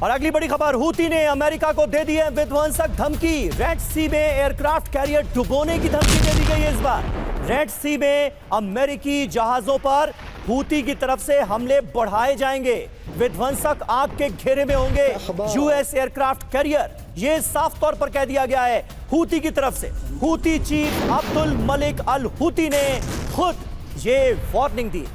और अगली बड़ी खबर, हूती ने अमेरिका को दे दी है विध्वंसक धमकी। रेड सी में एयरक्राफ्ट कैरियर डुबोने की धमकी दे दी गई है। इस बार रेड सी में अमेरिकी जहाजों पर हूती की तरफ से हमले बढ़ाए जाएंगे। विध्वंसक आग के घेरे में होंगे यूएस एयरक्राफ्ट कैरियर। यह साफ तौर पर कह दिया गया है हूती की तरफ से। Houthi chief Abdul Malik al Houthi ने खुद ये वार्निंग दी।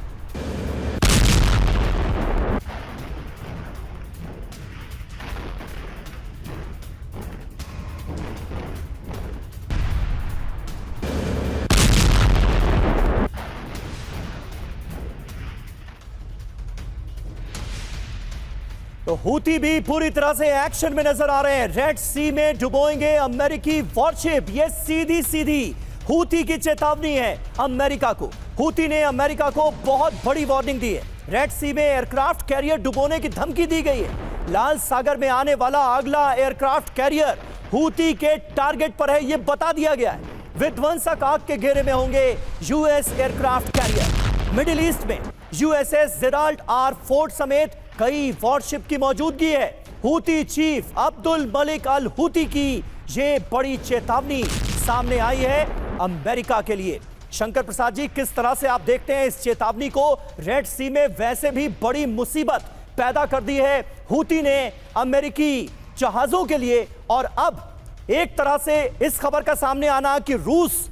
तो हूती भी पूरी तरह से एक्शन में नजर आ रहे हैं। रेड सी में डुबोएंगे अमेरिकी वॉरशिप। ये सीधी सीधी हूती की चेतावनी है अमेरिका को। हूती ने अमेरिका को बहुत बड़ी वार्निंग दी है। रेड सी में एयरक्राफ्ट कैरियर डुबोने की धमकी दी गई है। लाल सागर में आने वाला अगला एयरक्राफ्ट कैरियर हूती के टारगेट पर है, यह बता दिया गया है। विध्वंसक आग के घेरे में होंगे US aircraft carrier. Middle east में यूएसएस जेराल्ड आर फोर्ड समेत कई वॉरशिप की मौजूदगी है। Houthi chief Abdul Malik al Houthi की यह बड़ी चेतावनी सामने आई है अमेरिका के लिए। शंकर प्रसाद जी, किस तरह से आप देखते हैं इस चेतावनी को? रेड सी में वैसे भी बड़ी मुसीबत पैदा कर दी है हूती ने अमेरिकी जहाजों के लिए, और अब एक तरह से इस खबर का सामने आना कि रूस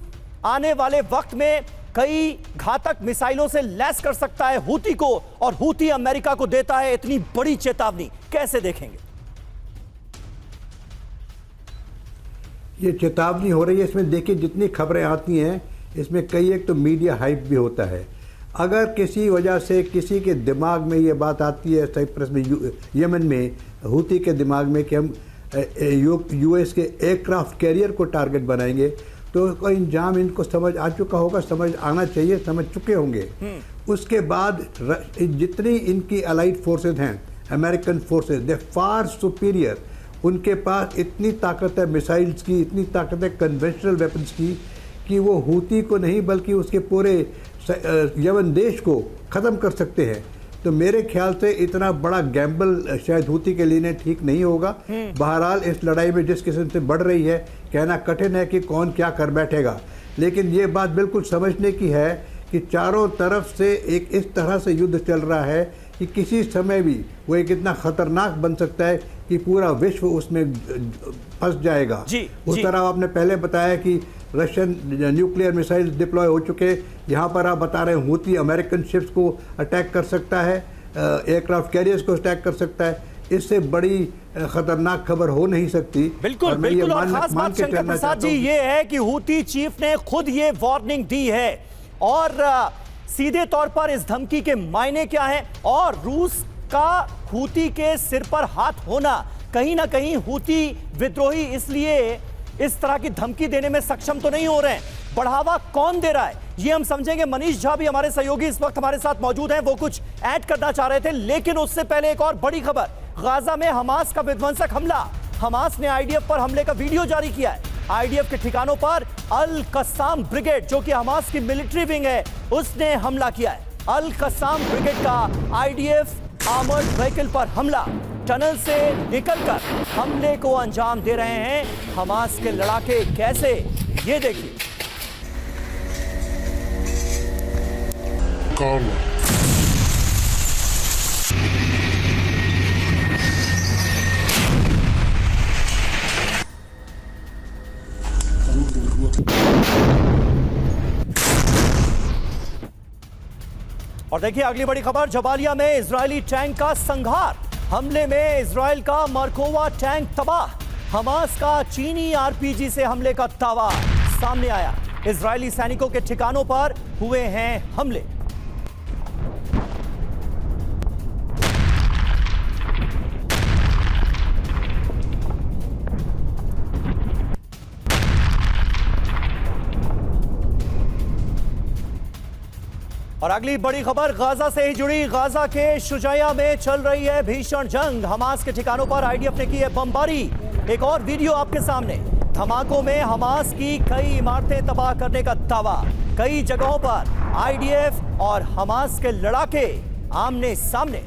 आने वाले वक्त में कई घातक मिसाइलों से लैस कर सकता है हूती को, और हूती अमेरिका को देता है इतनी बड़ी चेतावनी। कैसे देखेंगे? ये चेतावनी हो रही है, इसमें देखिए जितनी खबरें आती हैं इसमें कई एक तो मीडिया हाइप भी होता है। अगर किसी वजह से किसी के दिमाग में ये बात आती है, साइप्रस में, यमन में हूती के दिमाग में कि हम यूएस के एयरक्राफ्ट कैरियर को टारगेट बनाएंगे, तो इंजाम इनको समझ आ चुका होगा, समझ आना चाहिए, समझ चुके होंगे। उसके बाद जितनी इनकी अलाइड फोर्सेज हैं, अमेरिकन फोर्सेज, दे फार सुपीरियर। उनके पास इतनी ताकत है मिसाइल्स की, इतनी ताकत है कन्वेंशनल वेपन्स की, कि वो हूती को नहीं बल्कि उसके पूरे यमन देश को ख़त्म कर सकते हैं। तो मेरे ख्याल से इतना बड़ा गैम्बल शायद हूती के लिए ठीक नहीं होगा। बहरहाल इस लड़ाई में जिस किस्म से बढ़ रही है, कहना कठिन है कि कौन क्या कर बैठेगा, लेकिन ये बात बिल्कुल समझने की है कि चारों तरफ से एक इस तरह से युद्ध चल रहा है कि किसी समय भी वो एक इतना खतरनाक बन सकता है कि पूरा विश्व उसमें फंस जाएगा। उस तरह आपने पहले बताया कि रशियन न्यूक्लियर मिसाइल डिप्लॉय हो चुके, यहाँ पर आप बता रहे हैं हूती अमेरिकन शिप्स को अटैक कर सकता है, एयरक्राफ्ट कैरियर्स को अटैक कर सकता है। इससे बड़ी खतरनाक खबर हो नहीं सकती। बिल्कुल बिल्कुल। और खास बात शंकर प्रसाद जी ये है कि हूती चीफ ने खुद ये वार्निंग दी है, और सीधे तौर पर इस धमकी के मायने क्या हैं, और रूस का हूती के सिर पर हाथ होना, कहीं ना कहीं हूती विद्रोही इसलिए इस तरह की धमकी देने में सक्षम तो नहीं हो रहे हैं। बढ़ावा कौन दे रहा है ये हम समझेंगे। मनीष झा भी हमारे सहयोगी इस वक्त हमारे साथ मौजूद हैं, वो कुछ ऐड करना चाह रहे थे, लेकिन उससे पहले एक और बड़ी खबर। गाजा में हमास का विध्वंसक हमला। हमास ने आईडीएफ पर हमले का वीडियो जारी किया है। आईडीएफ के ठिकानों पर अल कस्साम ब्रिगेड, जो कि हमास की मिलिट्री विंग है, उसने हमला किया है। अल कस्साम ब्रिगेड का आईडीएफ आर्मर्ड व्हीकल पर हमला। टनल से निकलकर हमले को अंजाम दे रहे हैं हमास के लड़ाके। कैसे, ये देखिए। और देखिए अगली बड़ी खबर, जबालिया में इजरायली टैंक का संघार। हमले में इजराइल का मरकोवा टैंक तबाह। हमास का चीनी आरपीजी से हमले का दावा सामने आया। इजरायली सैनिकों के ठिकानों पर हुए हैं हमले। और अगली बड़ी खबर गाजा से ही जुड़ी। गाजा के शुजाया में चल रही है भीषण जंग। हमास के ठिकानों पर आईडीएफ ने की है बमबारी। एक और वीडियो आपके सामने। धमाकों में हमास की कई इमारतें तबाह करने का दावा। कई जगहों पर आईडीएफ और हमास के लड़ाके आमने सामने।